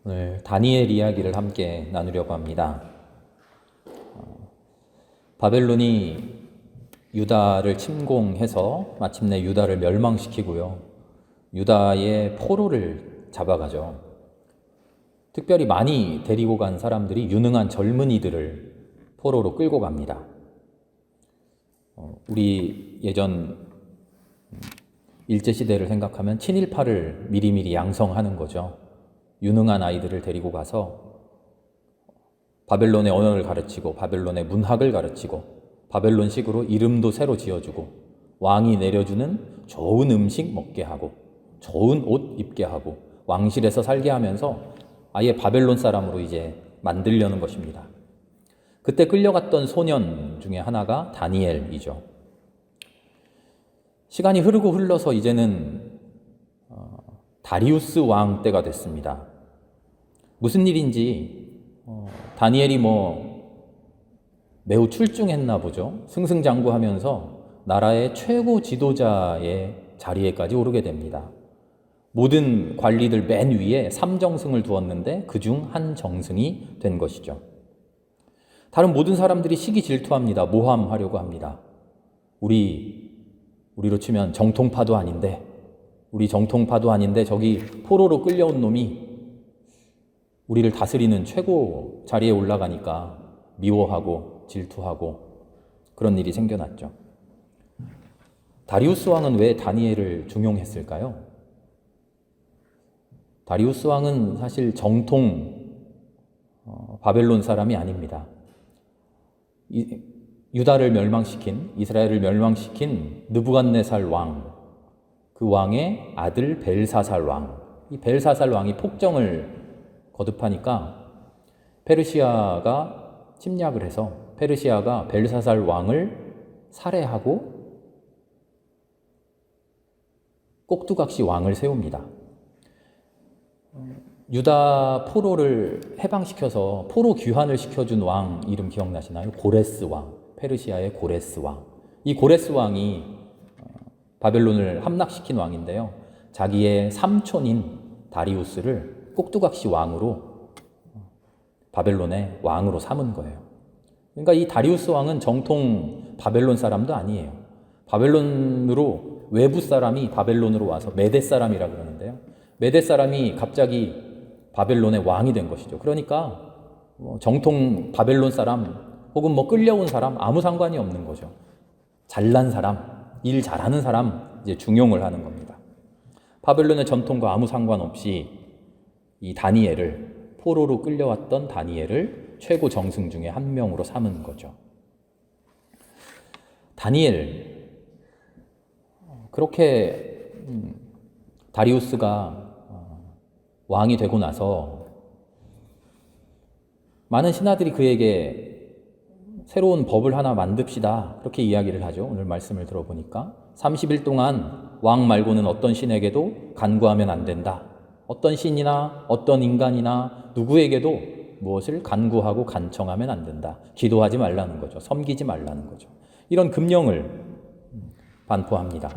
오늘 다니엘 이야기를 함께 나누려고 합니다. 바벨론이 유다를 침공해서 마침내 유다를 멸망시키고요. 유다의 포로를 잡아가죠. 특별히 많이 데리고 간 사람들이 유능한 젊은이들을 포로로 끌고 갑니다. 우리 예전 일제시대를 생각하면 친일파를 미리미리 양성하는 거죠. 유능한 아이들을 데리고 가서 바벨론의 언어를 가르치고 바벨론의 문학을 가르치고 바벨론식으로 이름도 새로 지어주고 왕이 내려주는 좋은 음식 먹게 하고 좋은 옷 입게 하고 왕실에서 살게 하면서 아예 바벨론 사람으로 이제 만들려는 것입니다. 그때 끌려갔던 소년 중에 하나가 다니엘이죠. 시간이 흐르고 흘러서 이제는 다리우스 왕 때가 됐습니다. 무슨 일인지 다니엘이 매우 출중했나 보죠. 승승장구하면서 나라의 최고 지도자의 자리에까지 오르게 됩니다. 모든 관리들 맨 위에 3정승을 두었는데 그중 한 정승이 된 것이죠. 다른 모든 사람들이 시기 질투합니다. 모함하려고 합니다. 우리로 치면 정통파도 아닌데, 우리 정통파도 아닌데 저기 포로로 끌려온 놈이 우리를 다스리는 최고 자리에 올라가니까 미워하고 질투하고 그런 일이 생겨났죠. 다리우스 왕은 왜 다니엘을 중용했을까요? 다리우스 왕은 사실 정통 바벨론 사람이 아닙니다. 유다를 멸망시킨, 이스라엘을 멸망시킨 느부갓네살 왕, 그 왕의 아들 벨사살 왕. 이 벨사살 왕이 폭정을 거듭하니까 페르시아가 침략을 해서 페르시아가 벨사살 왕을 살해하고 꼭두각시 왕을 세웁니다. 유다 포로를 해방시켜서 포로 귀환을 시켜준 왕 이름 기억나시나요? 고레스 왕, 페르시아의 고레스 왕. 이 고레스 왕이 바벨론을 함락시킨 왕인데요. 자기의 삼촌인 다리우스를 꼭두각시 왕으로 바벨론의 왕으로 삼은 거예요. 그러니까 이 다리우스 왕은 정통 바벨론 사람도 아니에요. 바벨론으로 외부 사람이 바벨론으로 와서 메대 사람이라 그러는데요. 메대 사람이 갑자기 바벨론의 왕이 된 것이죠. 그러니까 정통 바벨론 사람 혹은 끌려온 사람 아무 상관이 없는 거죠. 잘난 사람, 일 잘하는 사람 이제 중용을 하는 겁니다. 바벨론의 전통과 아무 상관없이 이 다니엘을 포로로 끌려왔던 다니엘을 최고 정승 중에 한 명으로 삼은 거죠. 다니엘 그렇게 다리우스가 왕이 되고 나서 많은 신하들이 그에게 새로운 법을 하나 만듭시다 그렇게 이야기를 하죠. 오늘 말씀을 들어보니까 30일 동안 왕 말고는 어떤 신에게도 간구하면 안 된다. 어떤 신이나 어떤 인간이나 누구에게도 무엇을 간구하고 간청하면 안 된다. 기도하지 말라는 거죠. 섬기지 말라는 거죠. 이런 금령을 반포합니다.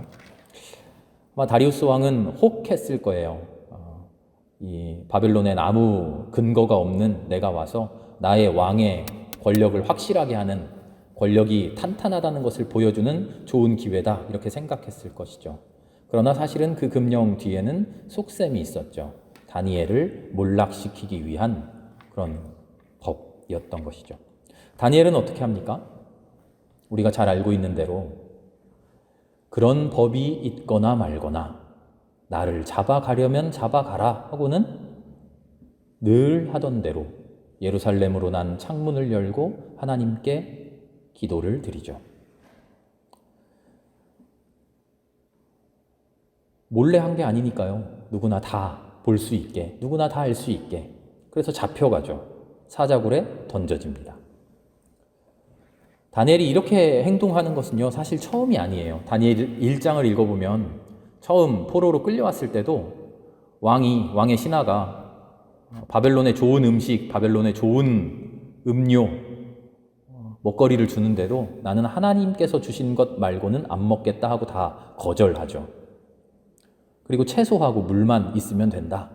아마 다리우스 왕은 혹했을 거예요. 이 바벨론엔 아무 근거가 없는 내가 와서 나의 왕의 권력을 확실하게 하는, 권력이 탄탄하다는 것을 보여주는 좋은 기회다 이렇게 생각했을 것이죠. 그러나 사실은 그 금령 뒤에는 속셈이 있었죠. 다니엘을 몰락시키기 위한 그런 법이었던 것이죠. 다니엘은 어떻게 합니까? 우리가 잘 알고 있는 대로 그런 법이 있거나 말거나 나를 잡아가려면 잡아가라 하고는 늘 하던 대로 예루살렘으로 난 창문을 열고 하나님께 기도를 드리죠. 몰래 한 게 아니니까요. 누구나 다 볼 수 있게, 누구나 다 알 수 있게. 그래서 잡혀가죠. 사자굴에 던져집니다. 다니엘이 이렇게 행동하는 것은요, 사실 처음이 아니에요. 다니엘 1장을 읽어보면 처음 포로로 끌려왔을 때도 왕의 신하가 바벨론의 좋은 음식, 바벨론의 좋은 음료, 먹거리를 주는데도 나는 하나님께서 주신 것 말고는 안 먹겠다 하고 다 거절하죠. 그리고 채소하고 물만 있으면 된다.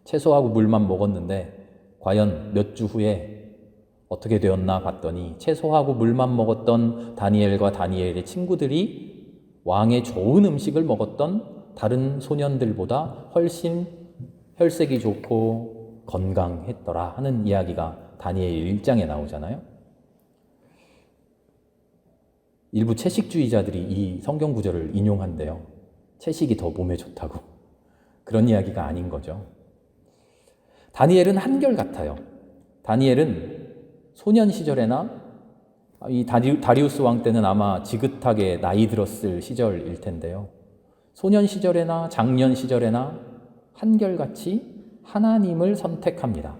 채소하고 물만 먹었는데 과연 몇 주 후에 어떻게 되었나 봤더니 채소하고 물만 먹었던 다니엘과 다니엘의 친구들이 왕의 좋은 음식을 먹었던 다른 소년들보다 훨씬 혈색이 좋고 건강했더라 하는 이야기가 다니엘 1장에 나오잖아요. 일부 채식주의자들이 이 성경 구절을 인용한대요. 채식이 더 몸에 좋다고. 그런 이야기가 아닌 거죠. 다니엘은 한결같아요. 다니엘은 소년 시절에나 이 다리우스 왕 때는 아마 지긋하게 나이 들었을 시절일 텐데요. 소년 시절에나 장년 시절에나 한결같이 하나님을 선택합니다.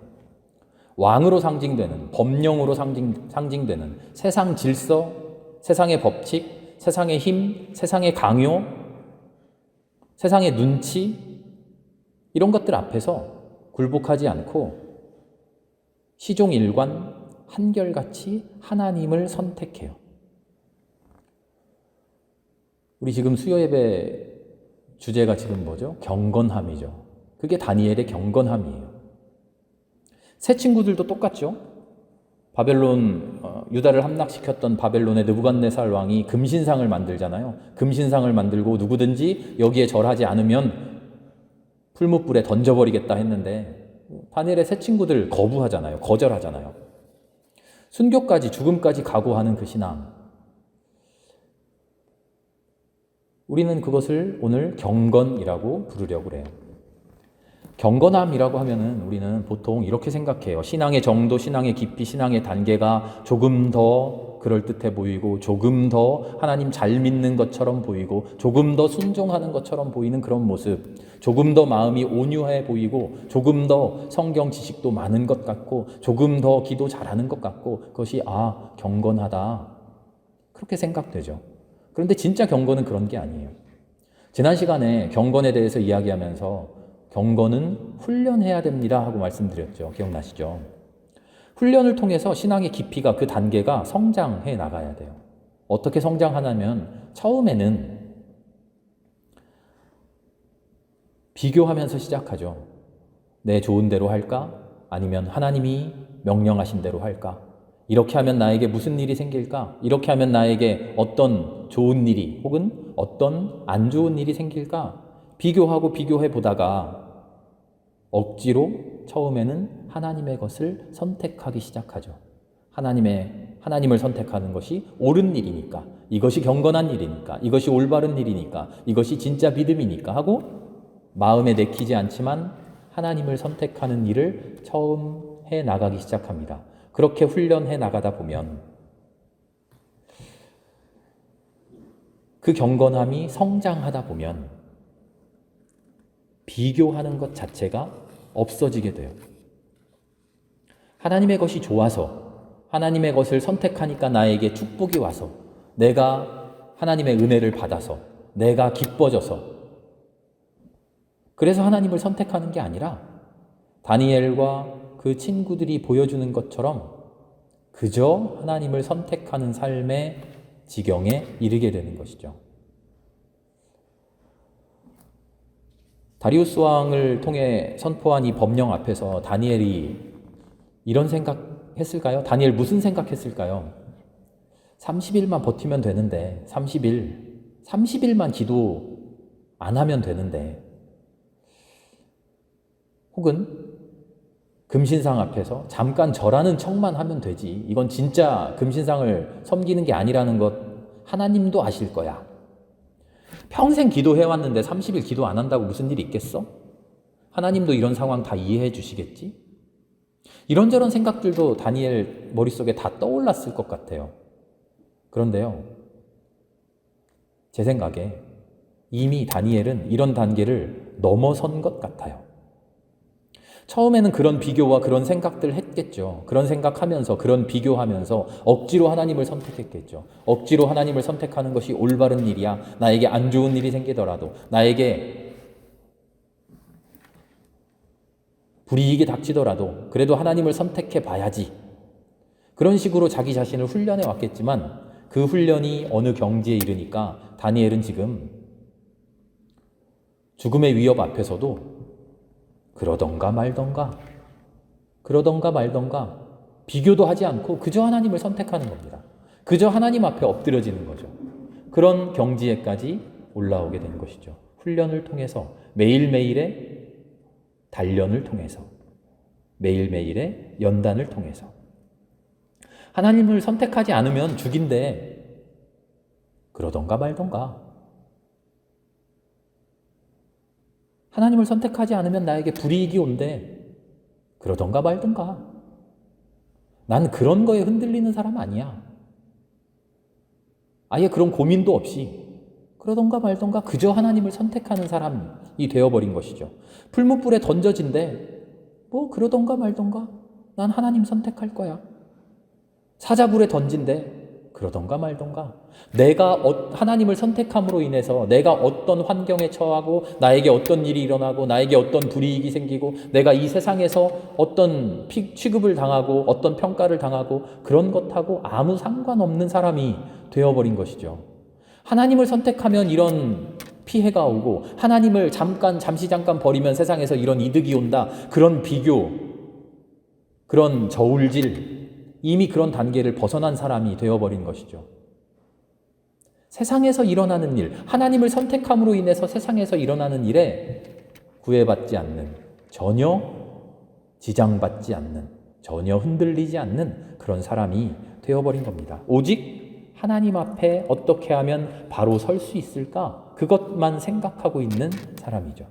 왕으로 상징되는, 법령으로 상징되는 세상 질서, 세상의 법칙, 세상의 힘, 세상의 강요, 세상의 눈치, 이런 것들 앞에서 굴복하지 않고 시종일관 한결같이 하나님을 선택해요. 우리 지금 수요예배 주제가 지금 뭐죠? 경건함이죠. 그게 다니엘의 경건함이에요. 새 친구들도 똑같죠. 바벨론, 유다를 함락시켰던 바벨론의 느부갓네살 왕이 금신상을 만들잖아요. 금신상을 만들고 누구든지 여기에 절하지 않으면 풀무불에 던져버리겠다 했는데 다니엘의 새 친구들 거부하잖아요. 거절하잖아요. 순교까지, 죽음까지 각오하는 그 신앙. 우리는 그것을 오늘 경건이라고 부르려고 그래요. 경건함이라고 하면은 우리는 보통 이렇게 생각해요. 신앙의 정도, 신앙의 깊이, 신앙의 단계가 조금 더 그럴듯해 보이고, 조금 더 하나님 잘 믿는 것처럼 보이고, 조금 더 순종하는 것처럼 보이는 그런 모습, 조금 더 마음이 온유해 보이고, 조금 더 성경 지식도 많은 것 같고, 조금 더 기도 잘하는 것 같고, 그것이 경건하다. 그렇게 생각되죠. 그런데 진짜 경건은 그런 게 아니에요. 지난 시간에 경건에 대해서 이야기하면서 경건은 훈련해야 됩니다 하고 말씀드렸죠. 기억나시죠? 훈련을 통해서 신앙의 깊이가, 그 단계가 성장해 나가야 돼요. 어떻게 성장하냐면 처음에는 비교하면서 시작하죠. 내 좋은 대로 할까? 아니면 하나님이 명령하신 대로 할까? 이렇게 하면 나에게 무슨 일이 생길까? 이렇게 하면 나에게 어떤 좋은 일이 혹은 어떤 안 좋은 일이 생길까? 비교하고 비교해 보다가 억지로 처음에는 하나님의 것을 선택하기 시작하죠. 하나님을 선택하는 것이 옳은 일이니까, 이것이 경건한 일이니까, 이것이 올바른 일이니까, 이것이 진짜 믿음이니까 하고 마음에 내키지 않지만 하나님을 선택하는 일을 처음 해 나가기 시작합니다. 그렇게 훈련해 나가다 보면 그 경건함이 성장하다 보면 비교하는 것 자체가 없어지게 돼요. 하나님의 것이 좋아서, 하나님의 것을 선택하니까 나에게 축복이 와서, 내가 하나님의 은혜를 받아서, 내가 기뻐져서, 그래서 하나님을 선택하는 게 아니라 다니엘과 그 친구들이 보여주는 것처럼 그저 하나님을 선택하는 삶의 지경에 이르게 되는 것이죠. 다리우스 왕을 통해 선포한 이 법령 앞에서 다니엘이 이런 생각했을까요? 다니엘 무슨 생각했을까요? 30일만 버티면 되는데, 30일만 기도 안 하면 되는데, 혹은 금신상 앞에서 잠깐 절하는 척만 하면 되지, 이건 진짜 금신상을 섬기는 게 아니라는 것 하나님도 아실 거야. 평생 기도해왔는데 30일 기도 안 한다고 무슨 일이 있겠어? 하나님도 이런 상황 다 이해해 주시겠지? 이런저런 생각들도 다니엘 머릿속에 다 떠올랐을 것 같아요. 그런데요, 제 생각에 이미 다니엘은 이런 단계를 넘어선 것 같아요. 처음에는 그런 비교와 그런 생각들 했겠죠. 그런 생각하면서, 그런 비교하면서 억지로 하나님을 선택했겠죠. 억지로 하나님을 선택하는 것이 올바른 일이야. 나에게 안 좋은 일이 생기더라도, 나에게 불이익이 닥치더라도 그래도 하나님을 선택해 봐야지. 그런 식으로 자기 자신을 훈련해 왔겠지만 그 훈련이 어느 경지에 이르니까 다니엘은 지금 죽음의 위협 앞에서도 그러던가 말던가, 그러던가 말던가, 비교도 하지 않고 그저 하나님을 선택하는 겁니다. 그저 하나님 앞에 엎드려지는 거죠. 그런 경지에까지 올라오게 된 것이죠. 훈련을 통해서, 매일매일의 단련을 통해서, 매일매일의 연단을 통해서. 하나님을 선택하지 않으면 죽인데 그러던가 말던가, 하나님을 선택하지 않으면 나에게 불이익이 온대 그러던가 말던가. 난 그런 거에 흔들리는 사람 아니야. 아예 그런 고민도 없이 그러던가 말던가 그저 하나님을 선택하는 사람이 되어버린 것이죠. 풀무불에 던져진대 뭐 그러던가 말던가, 난 하나님 선택할 거야. 사자굴에 던진대 그러던가 말던가. 내가 하나님을 선택함으로 인해서 내가 어떤 환경에 처하고 나에게 어떤 일이 일어나고 나에게 어떤 불이익이 생기고 내가 이 세상에서 어떤 취급을 당하고 어떤 평가를 당하고 그런 것하고 아무 상관없는 사람이 되어버린 것이죠. 하나님을 선택하면 이런 피해가 오고 하나님을 잠시 버리면 세상에서 이런 이득이 온다. 그런 비교, 그런 저울질, 이미 그런 단계를 벗어난 사람이 되어버린 것이죠. 세상에서 일어나는 일, 하나님을 선택함으로 인해서 세상에서 일어나는 일에 구애받지 않는, 전혀 지장받지 않는, 전혀 흔들리지 않는 그런 사람이 되어버린 겁니다. 오직 하나님 앞에 어떻게 하면 바로 설 수 있을까? 그것만 생각하고 있는 사람이죠.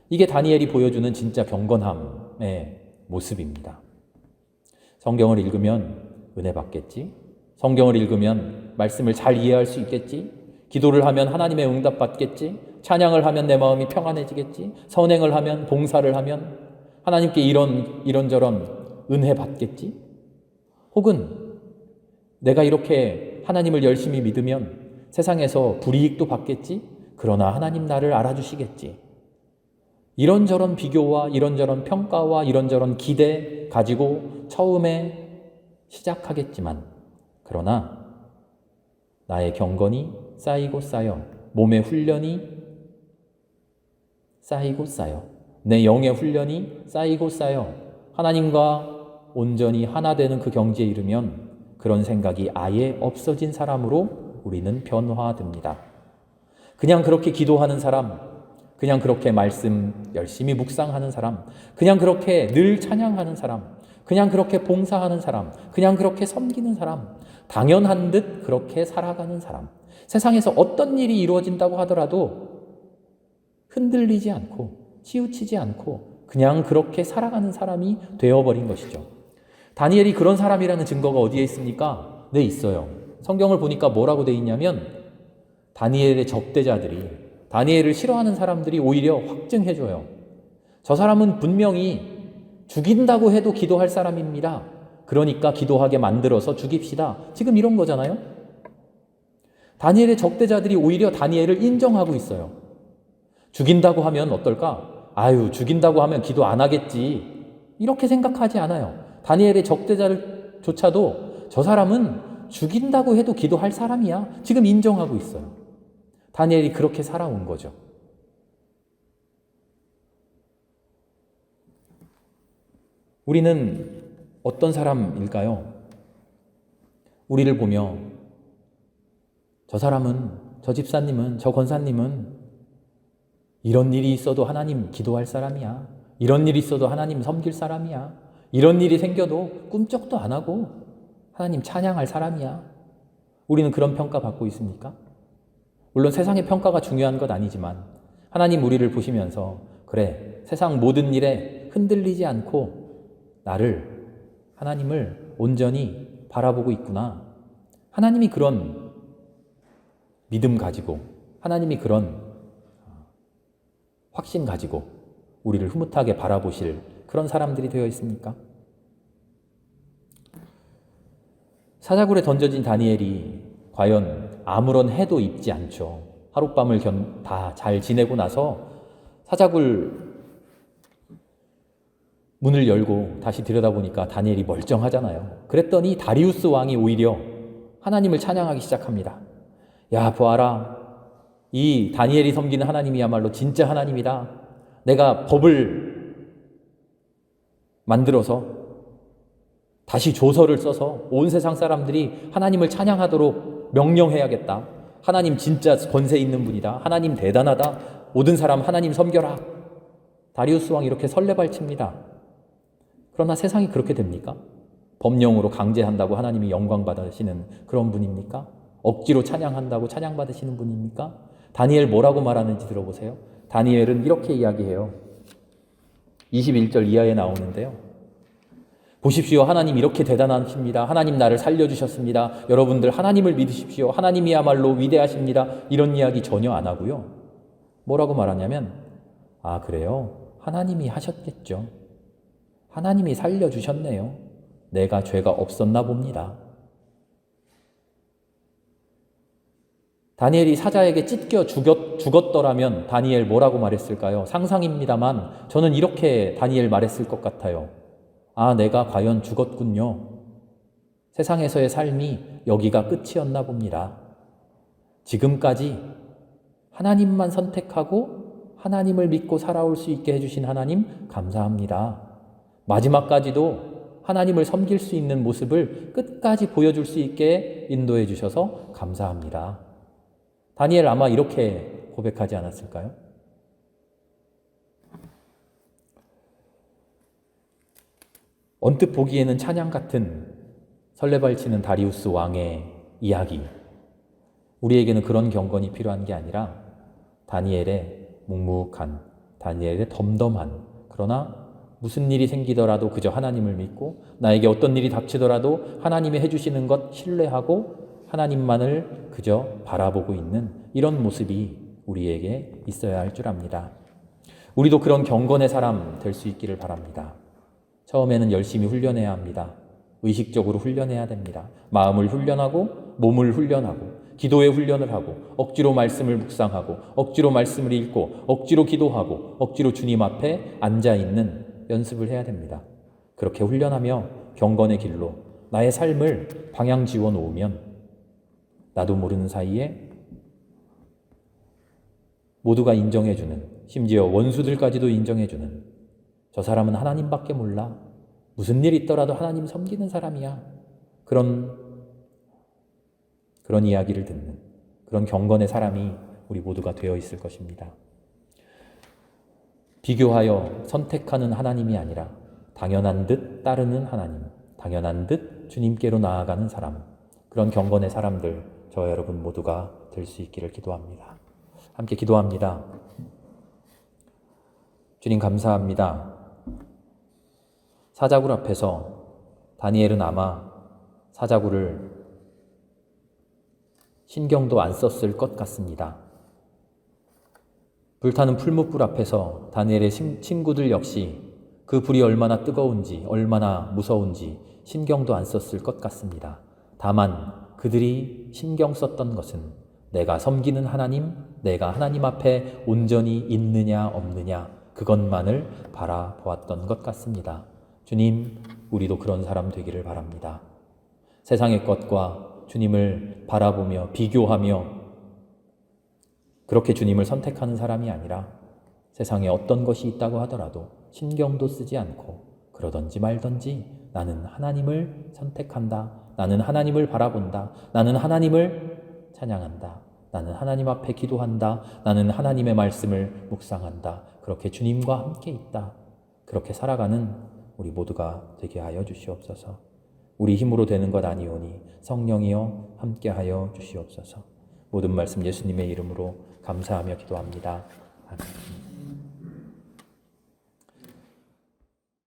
이게 다니엘이 보여주는 진짜 경건함의 모습입니다. 성경을 읽으면 은혜 받겠지? 성경을 읽으면 말씀을 잘 이해할 수 있겠지? 기도를 하면 하나님의 응답 받겠지? 찬양을 하면 내 마음이 평안해지겠지? 선행을 하면, 봉사를 하면 하나님께 이런저런 은혜 받겠지? 혹은 내가 이렇게 하나님을 열심히 믿으면 세상에서 불이익도 받겠지? 그러나 하나님 나를 알아주시겠지? 이런저런 비교와 이런저런 평가와 이런저런 기대 가지고 처음에 시작하겠지만, 그러나 나의 경건이 쌓이고 쌓여, 몸의 훈련이 쌓이고 쌓여, 내 영의 훈련이 쌓이고 쌓여 하나님과 온전히 하나 되는 그 경지에 이르면 그런 생각이 아예 없어진 사람으로 우리는 변화됩니다. 그냥 그렇게 기도하는 사람, 그냥 그렇게 말씀 열심히 묵상하는 사람, 그냥 그렇게 늘 찬양하는 사람, 그냥 그렇게 봉사하는 사람, 그냥 그렇게 섬기는 사람, 당연한 듯 그렇게 살아가는 사람, 세상에서 어떤 일이 이루어진다고 하더라도 흔들리지 않고 치우치지 않고 그냥 그렇게 살아가는 사람이 되어버린 것이죠. 다니엘이 그런 사람이라는 증거가 어디에 있습니까? 네, 있어요. 성경을 보니까 뭐라고 돼 있냐면 다니엘의 적대자들이, 다니엘을 싫어하는 사람들이 오히려 확증해줘요. 저 사람은 분명히 죽인다고 해도 기도할 사람입니다. 그러니까 기도하게 만들어서 죽입시다. 지금 이런 거잖아요. 다니엘의 적대자들이 오히려 다니엘을 인정하고 있어요. 죽인다고 하면 어떨까? 아유, 죽인다고 하면 기도 안 하겠지. 이렇게 생각하지 않아요. 다니엘의 적대자조차도 저 사람은 죽인다고 해도 기도할 사람이야. 지금 인정하고 있어요. 다니엘이 그렇게 살아온 거죠. 우리는 어떤 사람일까요? 우리를 보며 저 사람은, 저 집사님은, 저 권사님은 이런 일이 있어도 하나님 기도할 사람이야. 이런 일이 있어도 하나님 섬길 사람이야. 이런 일이 생겨도 꿈쩍도 안 하고 하나님 찬양할 사람이야. 우리는 그런 평가 받고 있습니까? 물론 세상의 평가가 중요한 것 아니지만 하나님 우리를 보시면서 그래, 세상 모든 일에 흔들리지 않고 나를, 하나님을 온전히 바라보고 있구나. 하나님이 그런 믿음 가지고, 하나님이 그런 확신 가지고 우리를 흐뭇하게 바라보실 그런 사람들이 되어 있습니까? 사자굴에 던져진 다니엘이 과연 아무런 해도 입지 않죠. 하룻밤을 다 잘 지내고 나서 사자굴 문을 열고 다시 들여다보니까 다니엘이 멀쩡하잖아요. 그랬더니 다리우스 왕이 오히려 하나님을 찬양하기 시작합니다. 야, 보아라. 이 다니엘이 섬기는 하나님이야말로 진짜 하나님이다. 내가 법을 만들어서 다시 조서를 써서 온 세상 사람들이 하나님을 찬양하도록 명령해야겠다. 하나님 진짜 권세 있는 분이다. 하나님 대단하다. 모든 사람 하나님 섬겨라. 다리우스 왕이 이렇게 설레발칩니다. 그러나 세상이 그렇게 됩니까? 법령으로 강제한다고 하나님이 영광 받으시는 그런 분입니까? 억지로 찬양한다고 찬양 받으시는 분입니까? 다니엘 뭐라고 말하는지 들어보세요. 다니엘은 이렇게 이야기해요. 21절 이하에 나오는데요. 보십시오. 하나님 이렇게 대단하십니다. 하나님 나를 살려주셨습니다. 여러분들 하나님을 믿으십시오. 하나님이야말로 위대하십니다. 이런 이야기 전혀 안 하고요. 뭐라고 말하냐면 아 그래요? 하나님이 하셨겠죠. 하나님이 살려주셨네요. 내가 죄가 없었나 봅니다. 다니엘이 사자에게 찢겨 죽었더라면 다니엘 뭐라고 말했을까요? 상상입니다만 저는 이렇게 다니엘 말했을 것 같아요. 아, 내가 과연 죽었군요. 세상에서의 삶이 여기가 끝이었나 봅니다. 지금까지 하나님만 선택하고 하나님을 믿고 살아올 수 있게 해주신 하나님 감사합니다. 마지막까지도 하나님을 섬길 수 있는 모습을 끝까지 보여줄 수 있게 인도해 주셔서 감사합니다. 다니엘 아마 이렇게 고백하지 않았을까요? 언뜻 보기에는 찬양 같은 설레발치는 다리우스 왕의 이야기. 우리에게는 그런 경건이 필요한 게 아니라 다니엘의 묵묵한, 다니엘의 덤덤한, 그러나 무슨 일이 생기더라도 그저 하나님을 믿고 나에게 어떤 일이 닥치더라도 하나님이 해주시는 것 신뢰하고 하나님만을 그저 바라보고 있는 이런 모습이 우리에게 있어야 할 줄 압니다. 우리도 그런 경건의 사람 될 수 있기를 바랍니다. 처음에는 열심히 훈련해야 합니다. 의식적으로 훈련해야 됩니다. 마음을 훈련하고 몸을 훈련하고 기도의 훈련을 하고 억지로 말씀을 묵상하고 억지로 말씀을 읽고 억지로 기도하고 억지로 주님 앞에 앉아있는 연습을 해야 됩니다. 그렇게 훈련하며 경건의 길로 나의 삶을 방향 지워 놓으면 나도 모르는 사이에 모두가 인정해주는, 심지어 원수들까지도 인정해주는, 저 사람은 하나님밖에 몰라. 무슨 일 있더라도 하나님 섬기는 사람이야. 그런 이야기를 듣는 그런 경건의 사람이 우리 모두가 되어 있을 것입니다. 비교하여 선택하는 하나님이 아니라 당연한 듯 따르는 하나님, 당연한 듯 주님께로 나아가는 사람, 그런 경건의 사람들 저와 여러분 모두가 될 수 있기를 기도합니다. 함께 기도합니다. 주님 감사합니다. 사자굴 앞에서 다니엘은 아마 사자굴을 신경도 안 썼을 것 같습니다. 불타는 풀무불 앞에서 다니엘의 친구들 역시 그 불이 얼마나 뜨거운지 얼마나 무서운지 신경도 안 썼을 것 같습니다. 다만 그들이 신경 썼던 것은 내가 섬기는 하나님, 내가 하나님 앞에 온전히 있느냐 없느냐 그것만을 바라보았던 것 같습니다. 주님, 우리도 그런 사람 되기를 바랍니다. 세상의 것과 주님을 바라보며 비교하며 그렇게 주님을 선택하는 사람이 아니라 세상에 어떤 것이 있다고 하더라도 신경도 쓰지 않고 그러든지 말든지 나는 하나님을 선택한다. 나는 하나님을 바라본다. 나는 하나님을 찬양한다. 나는 하나님 앞에 기도한다. 나는 하나님의 말씀을 묵상한다. 그렇게 주님과 함께 있다. 그렇게 살아가는 우리 모두가 되게 하여 주시옵소서. 우리 힘으로 되는 것 아니오니 성령이여 함께하여 주시옵소서. 모든 말씀 예수님의 이름으로 감사하며 기도합니다. 아멘.